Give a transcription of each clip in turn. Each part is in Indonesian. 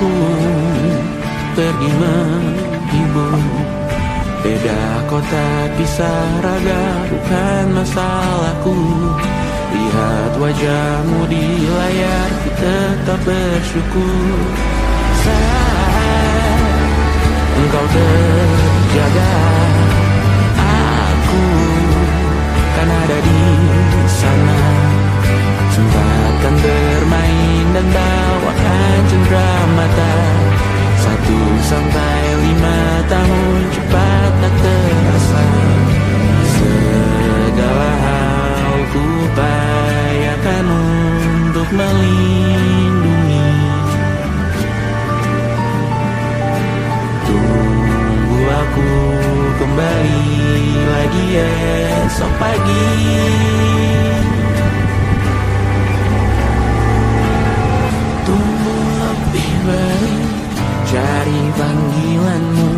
pun pergi menghibur. Beda kota pisah raga bukan masalahku. Lihat wajahmu di layar, ku tetap bersyukur. Saat engkau terjaga, aku kan ada di sana. Sempatkan bermain dan bawakan cendera mata. 1 sampai 5 tahun cepat tak terasa. Segala hal ku upayakan untuk melindungi. Tunggu aku kembali lagi esok pagi. Tumbuh lebih baik, cari panggilanmu,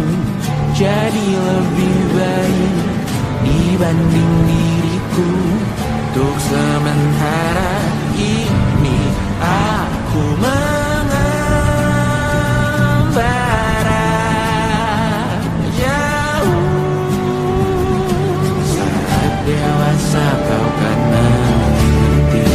jadi lebih baik dibanding diriku. Untuk sementara ini aku mengembara jauh. Saat dewasa kau kan mengerti.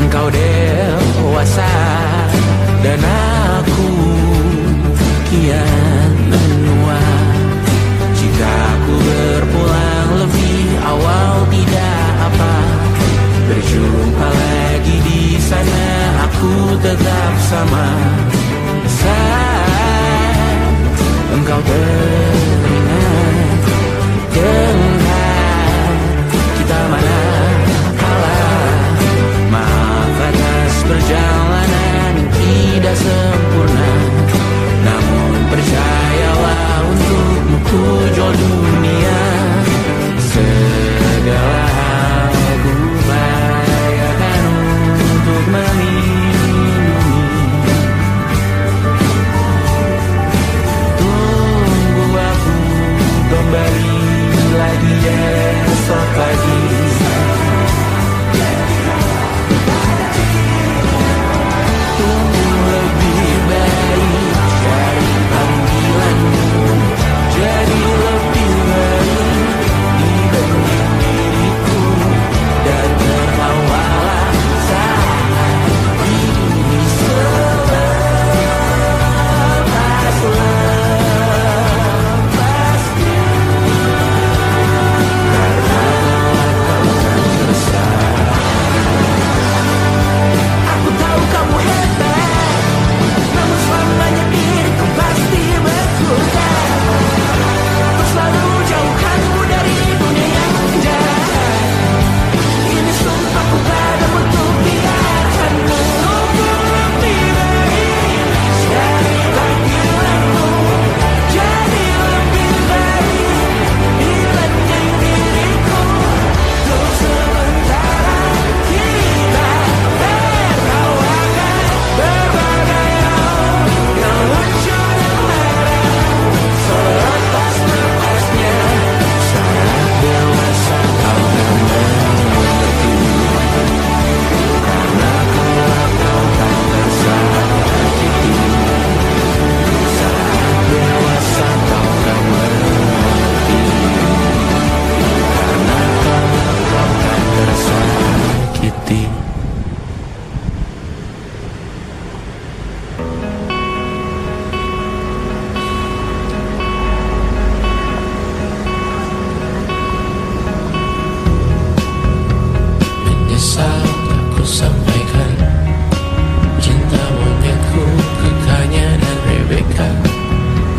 Engkau dewasa dan aku kian menua. Jika aku berpulang lebih awal tidak apa. Berjumpa lagi di sana, aku tetap sama. Saat engkau teringat dengan kita mana perjalanan yang tidak sempurna, namun percayalah untukmu ku jual dunia. Segala hal ku upayakan untuk melindungi. Tunggu aku kembali lagi esok pagi. Jadi lebih baik dibanding diriku. Dan tertawalah saat ini selepas-lepasnya. Karena kelak kau akan tersayang. Aku tahu kamu hebat, namun selamanya diriku pasti berkurang. Selalu jauhkanmu dari dunia yang jahat. Ini sumpahku padamu untuk biarkanmu lebih baik dari panggilanmu. Jadi lebih baik dibanding diriku. Untuk sementara kita tertawakan berbagai hal yang lucu dan marah. Selepas lepasnya, saat dewasa kau akan mengerti. Karena kelak kau akan tersakiti. Saat dewasa kau akan mengerti. Karena kelak kau akan tersakiti. Menyesal aku sampaikan cinta monyetku ke Kanya dan Rebecca.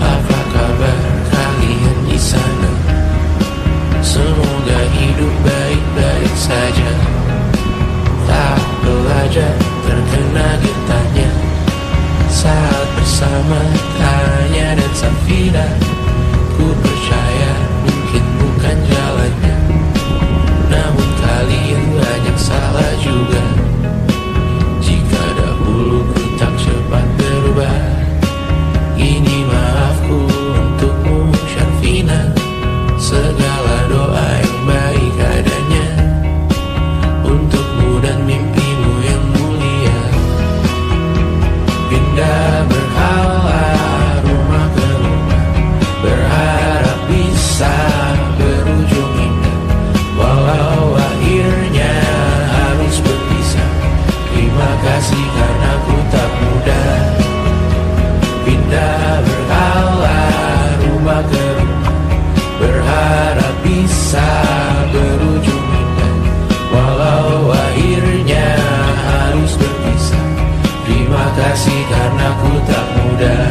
Apa kabar kalian di sana? Semoga hidup baik-baik saja. Tak belajar terkena getahnya saat bersama Tanya dan Safira. Ku percaya mungkin bukan jalannya, namun kalian banyak salah juga. Jika dahulu ku tak cepat berubah, ini maafku untukmu. bisa berujung indah, walau akhirnya harus berpisah. Terima kasih karena ku tak mudah.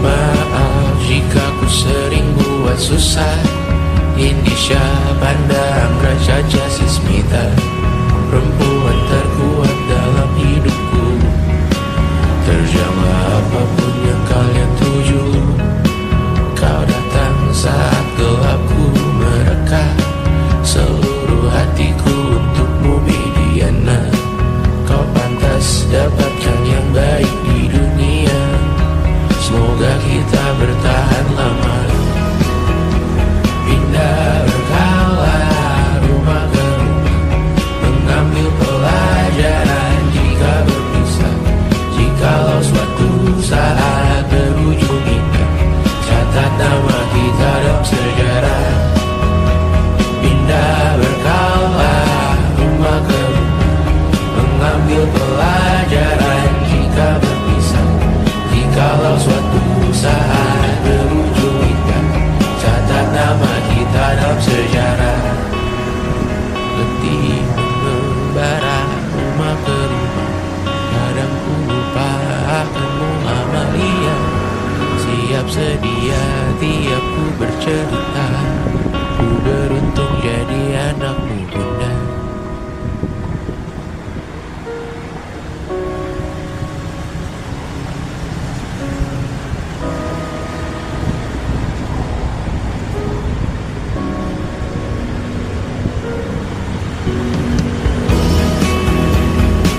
Maaf jika ku sering buat susah. Indonesia pandang Raja Jasismita, perempuan terkuat dalam hidupku. Terjanglah apapun yang kalian tuju. Kau datang saat gelapku mereka, seluruh hatiku untukmu Mediana. Kau pantas dapatkan yang baik di dunia. Semoga kita bertahan lama. Pindah berkala rumah ke rumah, mengambil pelajaran jika berpisah. Jikalau suatu saat berujung indah, catat nama kita dalam sejarah. Pindah berkala rumah ke rumah, mengambil pelajaran jika berpisah. Jikalau suatu saat berujung indah, catat nama kita dalam sejarah. Letih mengembara rumah ke rumah, kadang ku lupa akanmu Amalia. Siap sedia tiap ku bercerita, ku beruntung jadi anakmu bunda.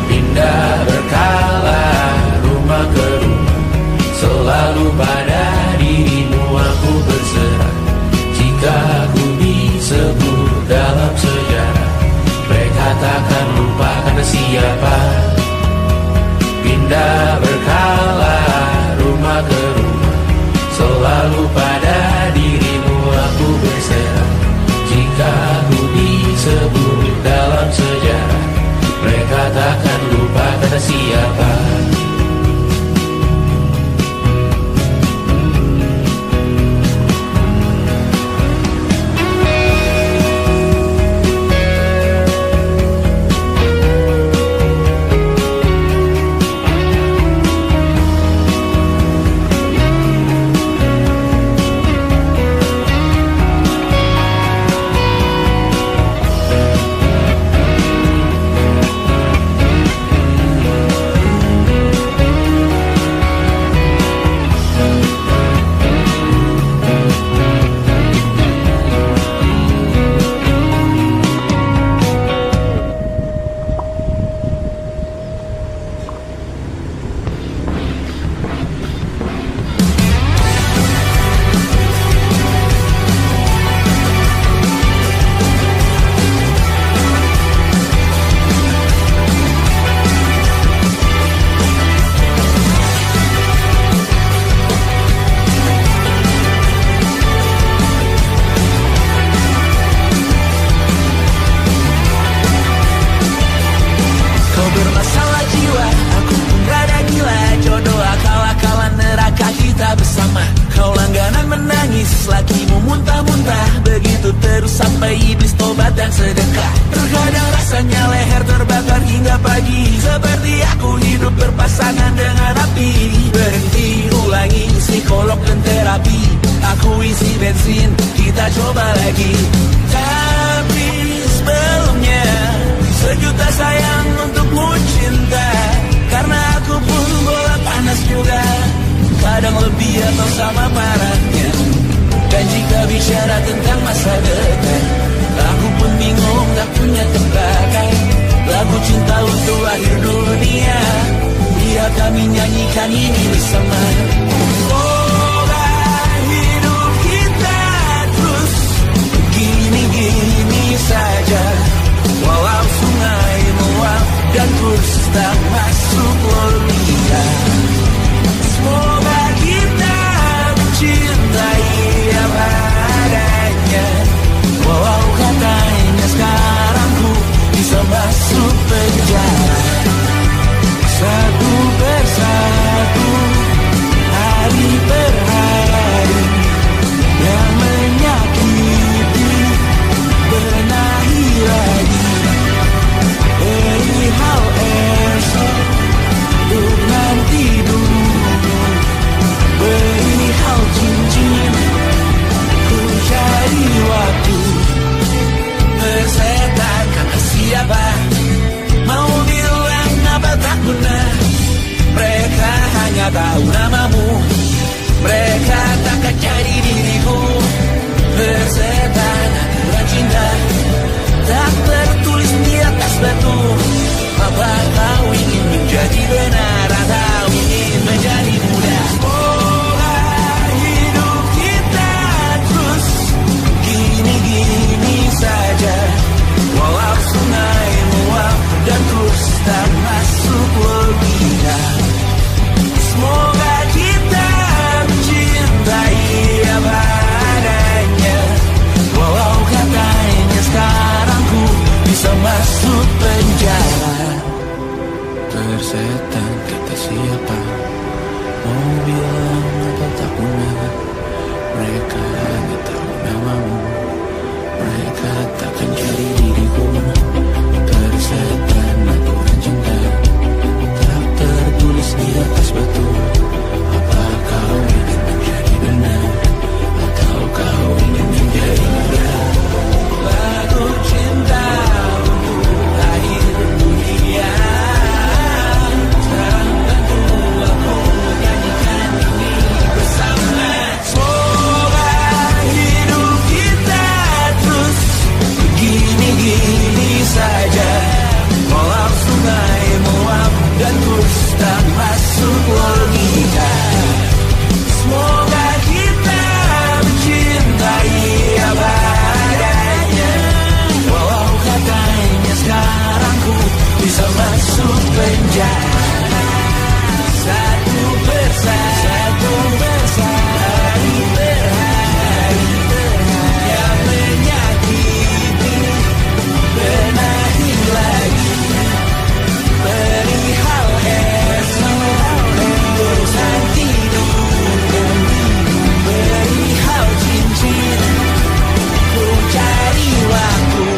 Pindah berkala rumah ke rumah, selalu pada dirimu aku berserah. Jika aku disebut dalam sejarah, mereka takkan lupa karena siapa. Pindah berkala rumah ke rumah, selalu pada dirimu aku berserah. Jika aku disebut dalam sejarah, mereka takkan lupa kata siapa. Sampai iblis tobat dan sedekah. Terkadang rasanya leher terbakar hingga pagi, seperti aku hidup berpasangan dengan api. Berhenti, ulangi psikolog dan terapi. Aku isi bensin, kita coba lagi. Tapi sebelumnya, sejuta sayang untukmu cinta. Karena aku pun bola panas juga, kadang lebih atau sama parahnya. Dan jika bicara tentang masa depan, aku pun bingung gak punya tembakan. Lagu cinta untuk akhir dunia, biar kami nyanyikan ini bersama. Semoga hidup kita terus gini-gini saja, walau sungai meluap dan kurs tak masuk logika. Semoga kita mencintai apa adanya, walau katanya sekarang ku bisa masuk penjara. tahu namamu. Mereka takkan cari diriku. Persetan aturan cinta tak tertulis di atas batu. Apa kau ingin menjadi benar atau ingin menjadi muda? Semoga hidup kita terus gini-gini saja. Walau sungai meluap dan terus tak masuk logika. Semoga kita mencintai apa adanya. Walau katanya sekarang ku bisa masuk penjara. Persetan kata siapa? Mau bilang apa tak guna. Mereka hanya tahu namamu. Mereka takkan cari diriku. Persetan aturan cinta tak tertulis di atas batu. Apa kau ingin menjadi benar atau kau ingin menjadi muda? Lagu cinta untuk akhir dunia. Sekarang tentu aku nyanyikan ini bersama. Semoga hidup kita terus begini-gini saja. Walau sungai meluap dan terus tak masuk logika. Semoga kita mencintai apa adanya. Walau katanya sekarang ku bisa masuk penjara. Satu persatu hari per hari yang menyakiti. Benahi lagi perihal esok urusan tidur. Perihal cincin ku cari waktu.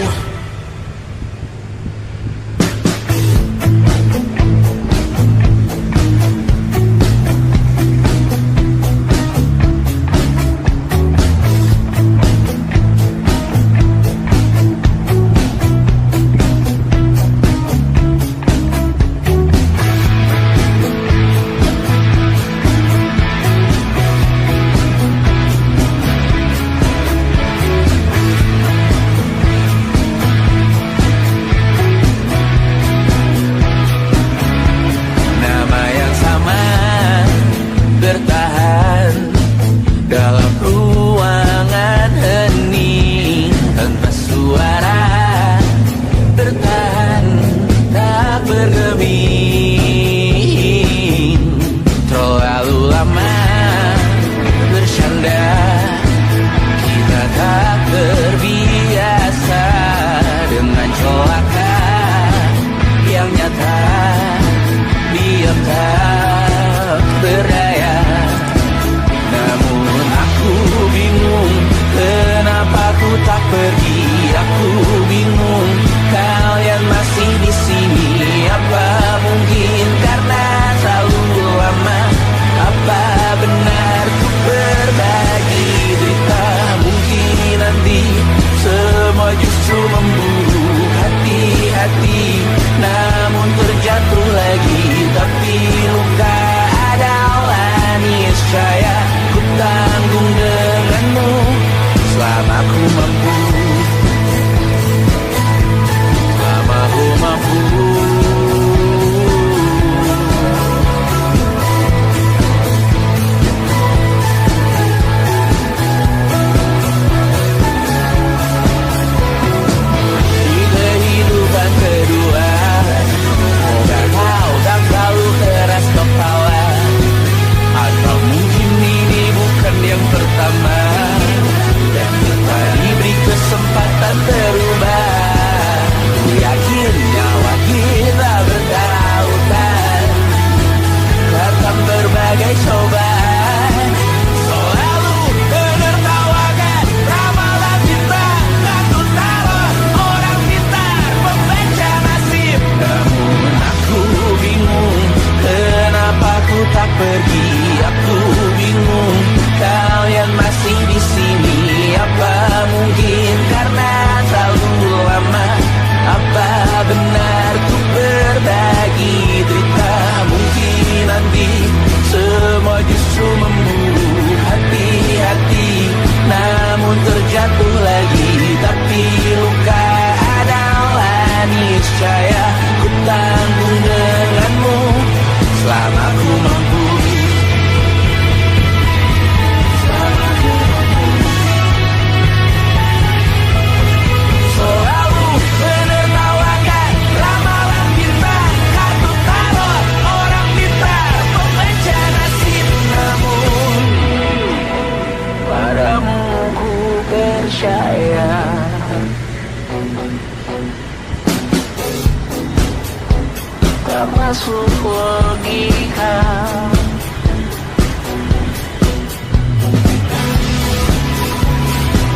tak masuk logika.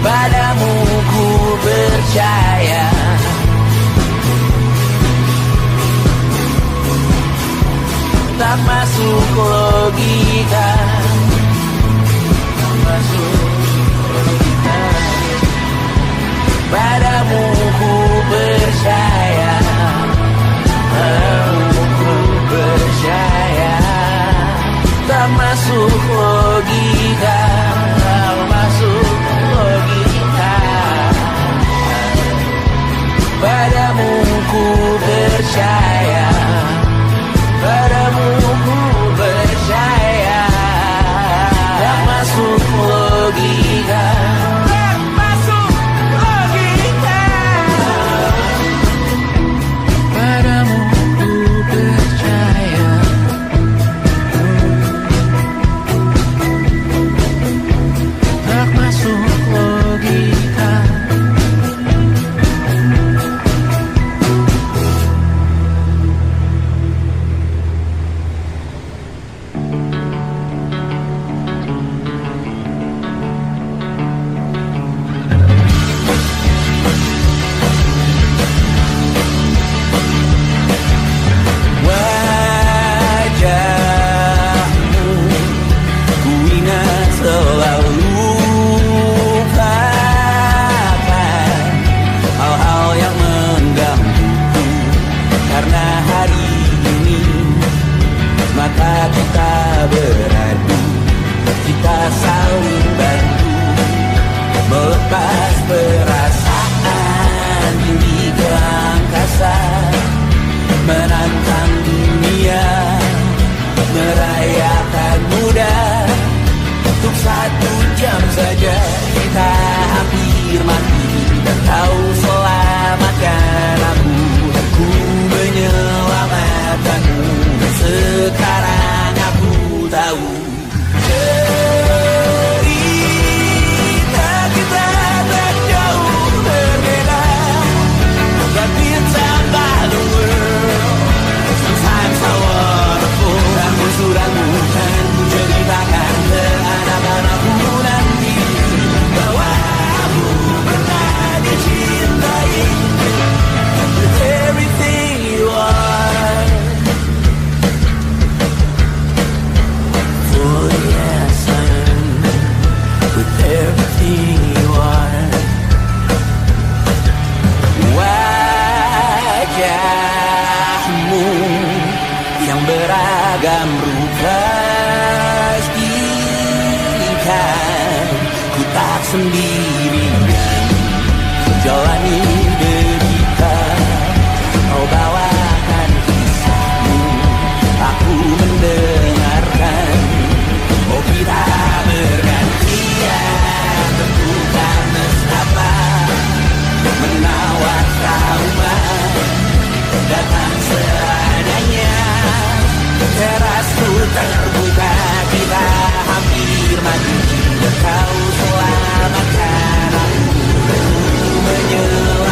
Padamu ku percaya, tak masuk logika, tak masuk logika. Padamu ku percaya, padamu ku percaya, tak masuk logika, tak masuk logika. Padamu ku percaya, padamu ku percaya, tak masuk logika, tak masuk logika. Padamu ku percaya, tak masuk logika. Maka kita beradu, kita saling bantu, melepas perasaan tinggi ke angkasa, menantang dunia, merayakan muda. Untuk 1 jam saja kita hampir mati, dan kau selamatkan aku, dan ku menyelamatkanmu. Sekarang aku tahu cerita kita tak jauh berbeda, but it's about the world. Sometimes I wanna fall. Kamu suratmu dan ku ceritakan ke anak-anakku nanti bahwa aku pernah dicintai with everything you are. Oh yes, I am with everything you are. Wajahmu yang beragam rupa pastikan ku tak sendirian jalani derita. Kau bawakan kisahmu, aku mendengarkan. Oh kita bergantian, tentukan nestapa, menawar trauma, datang seadanya. Terasku terbuka, kita hampir mati, kau selamatkan aku, menyelamatkan.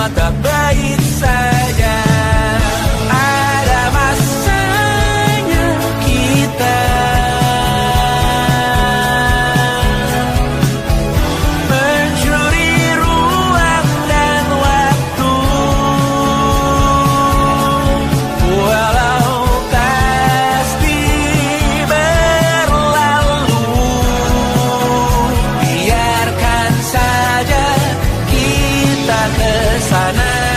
semua tak baik saja. Ada masanya kita mencuri ruang dan waktu, walau pasti berlalu. Biarkan saja kita ke sana.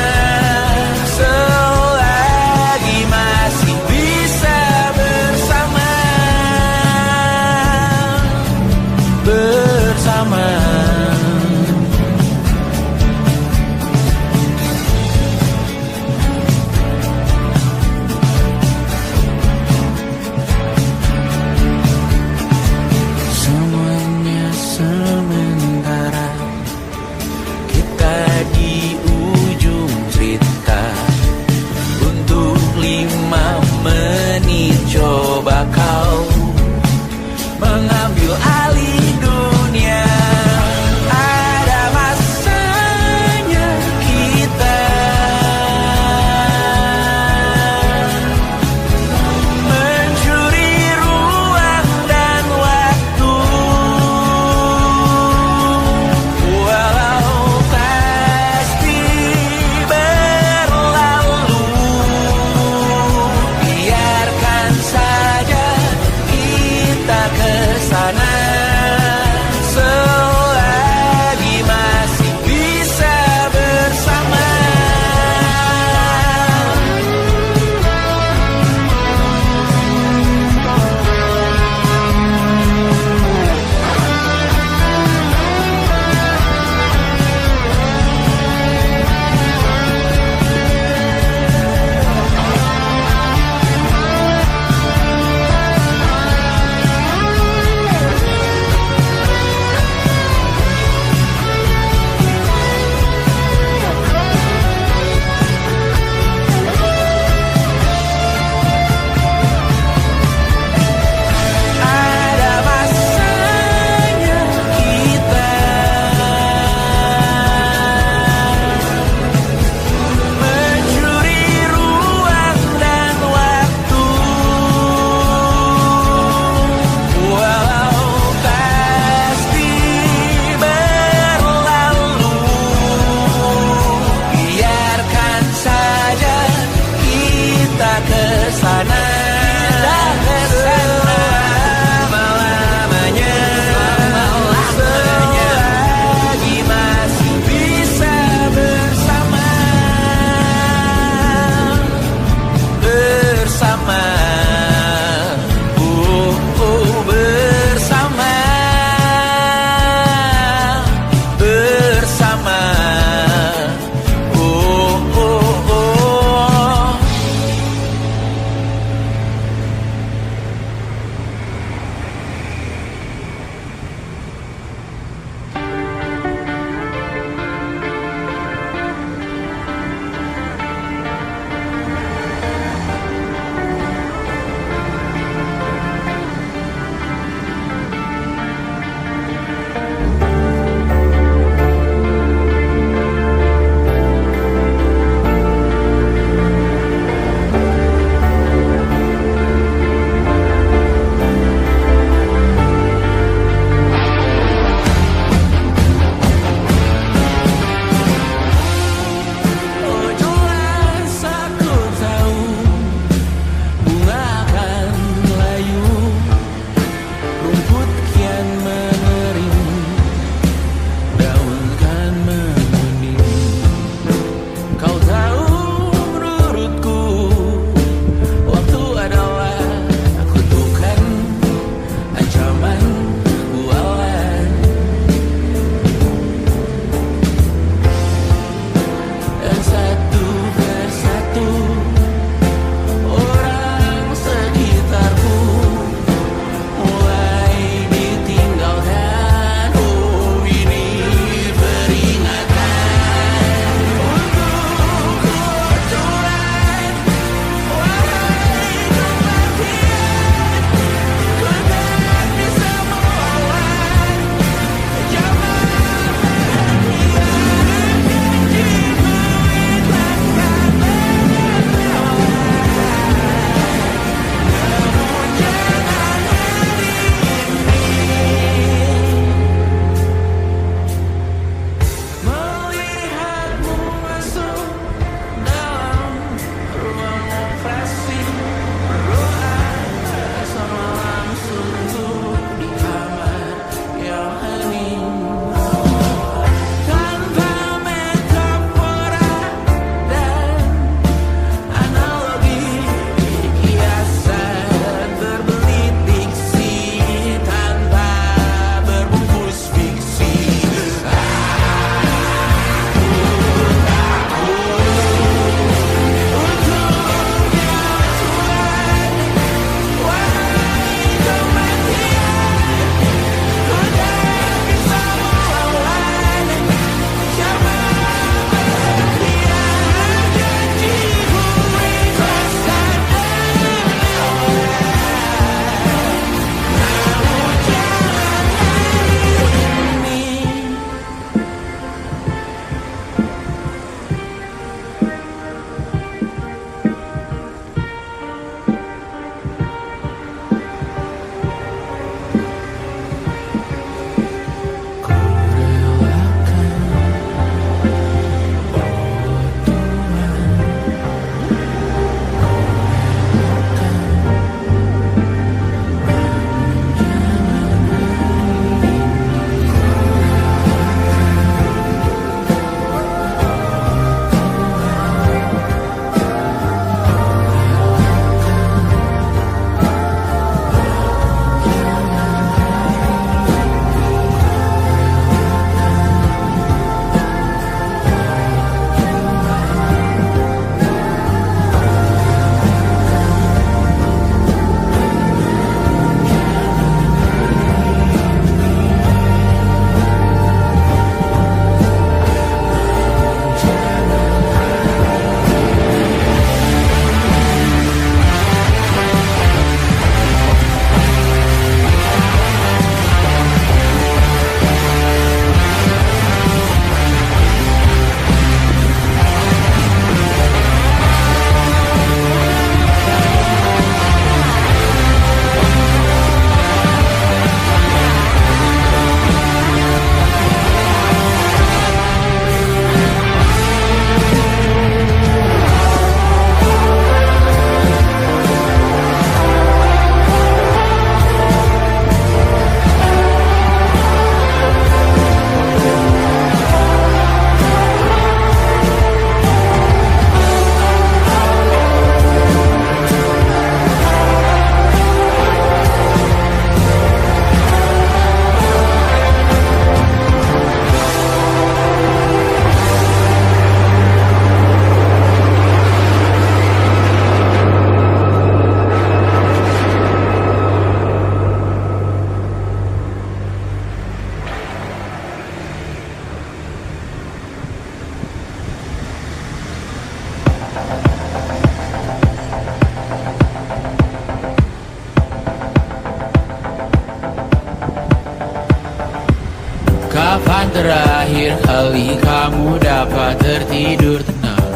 terakhir kali kamu dapat tertidur tenang.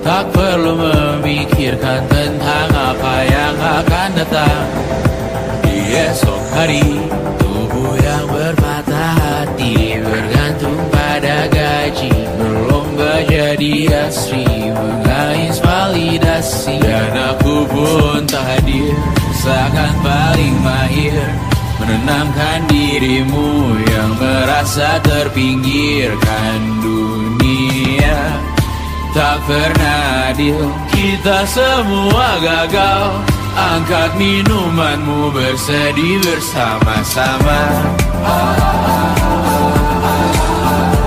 Tak perlu memikirkan tentang apa yang akan datang di esok hari. Tubuh yang berpatah hati bergantung pada gaji, berlomba jadi asri, mengais validasi. Dan aku pun tak hadir, seakan paling mahir menenangkan dirimu yang merasa terpinggirkan dunia. Tak pernah adil, kita semua gagal. Angkat minumanmu, bersedih bersama-sama.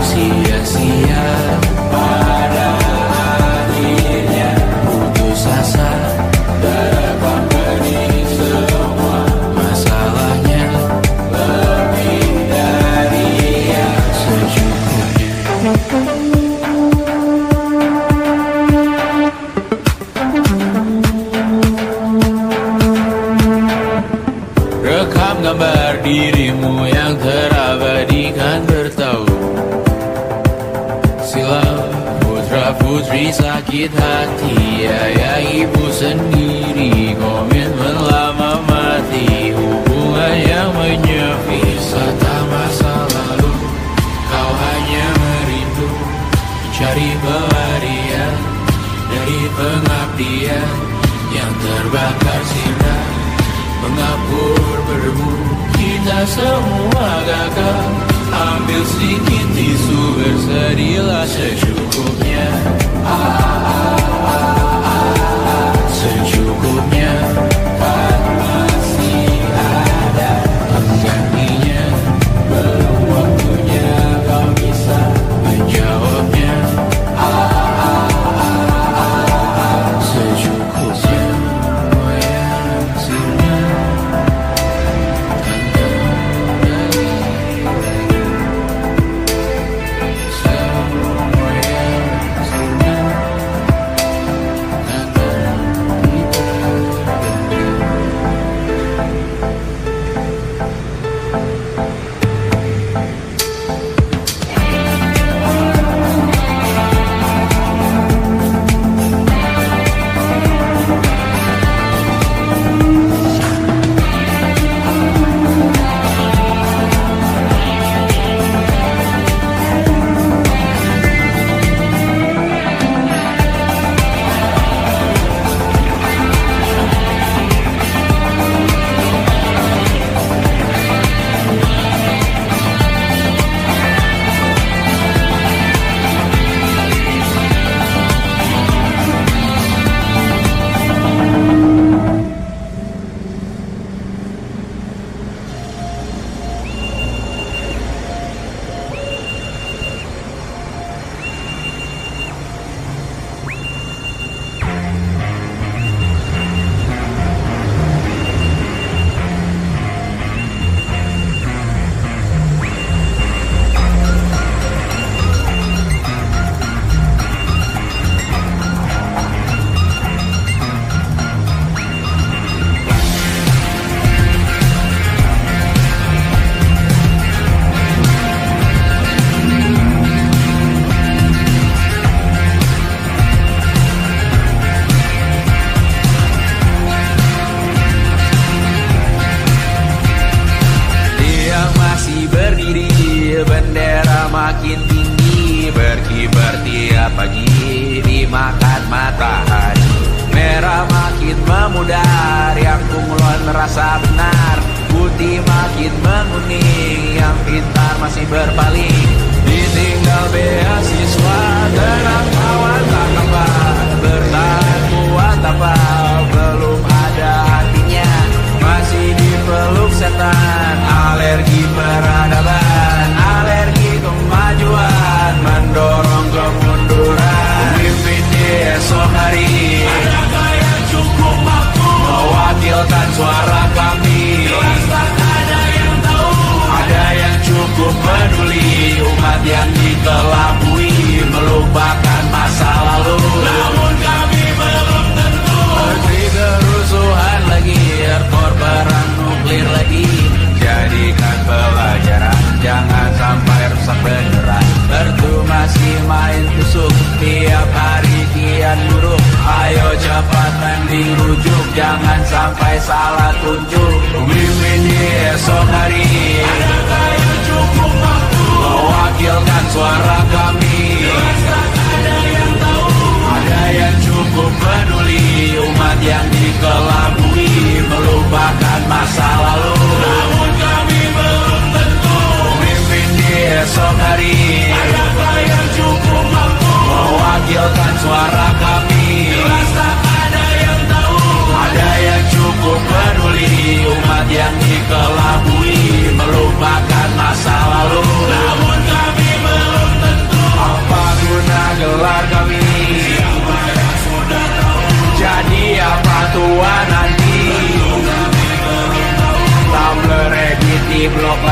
Sia-sia pada akhirnya putus asa, terekam benih semua masalahnya. Lebih dari yang secukupnya. Rekam gambar dirimu yang terabadikan bertahun silam. Putra putri sakit hati, ayah ibu sendiri, komitmen lama mati, hubungan yang menyepi. Wisata masa lalu, kau hanya merindu, mencari pelarian dari pengabdian yang terbakar sinar, mengapur berdebu. Kita semua gagal. Ambil sedikit tisu, bersedilah secukupnya. Secukupnya, kan masih ada penggantinya. Belum waktunya kau bisa menjawabnya. Secukupnya, yang sirna. Bendera makin tinggi, berkibar tiap pagi, dimakan matahari. Merah makin memudar, yang bunglon merasa benar. Putih makin menguning, yang pintar masih berpaling. Ditinggal beasiswa, tenang kawan tak apa. Bertahan kuat apa, belum ada hatinya. Masih dipeluk setan, alergi peradaban, alergi kemajuan, mendorong kemunduran. Pemimpin di esok hari, adakah yang cukup mampu mewakilkan suara kami? Jelas tak ada yang tahu, ada yang cukup peduli. Umat yang dikelabui, melupakan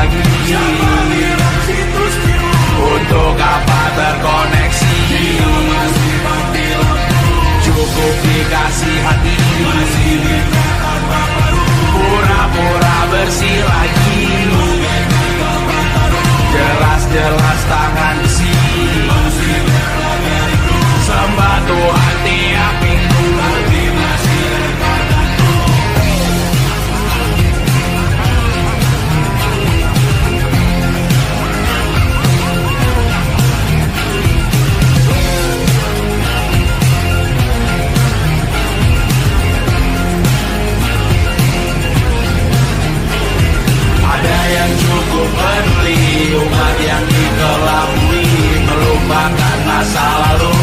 lagi. Untuk apa terkoneksi? Cukup dikasih hati, pura-pura bersih lagi. Jelas-jelas tangan besi, sembah Tuhan tiap minggu. Ada yang cukup peduli, umat yang dikelabui, melupakan masa lalu.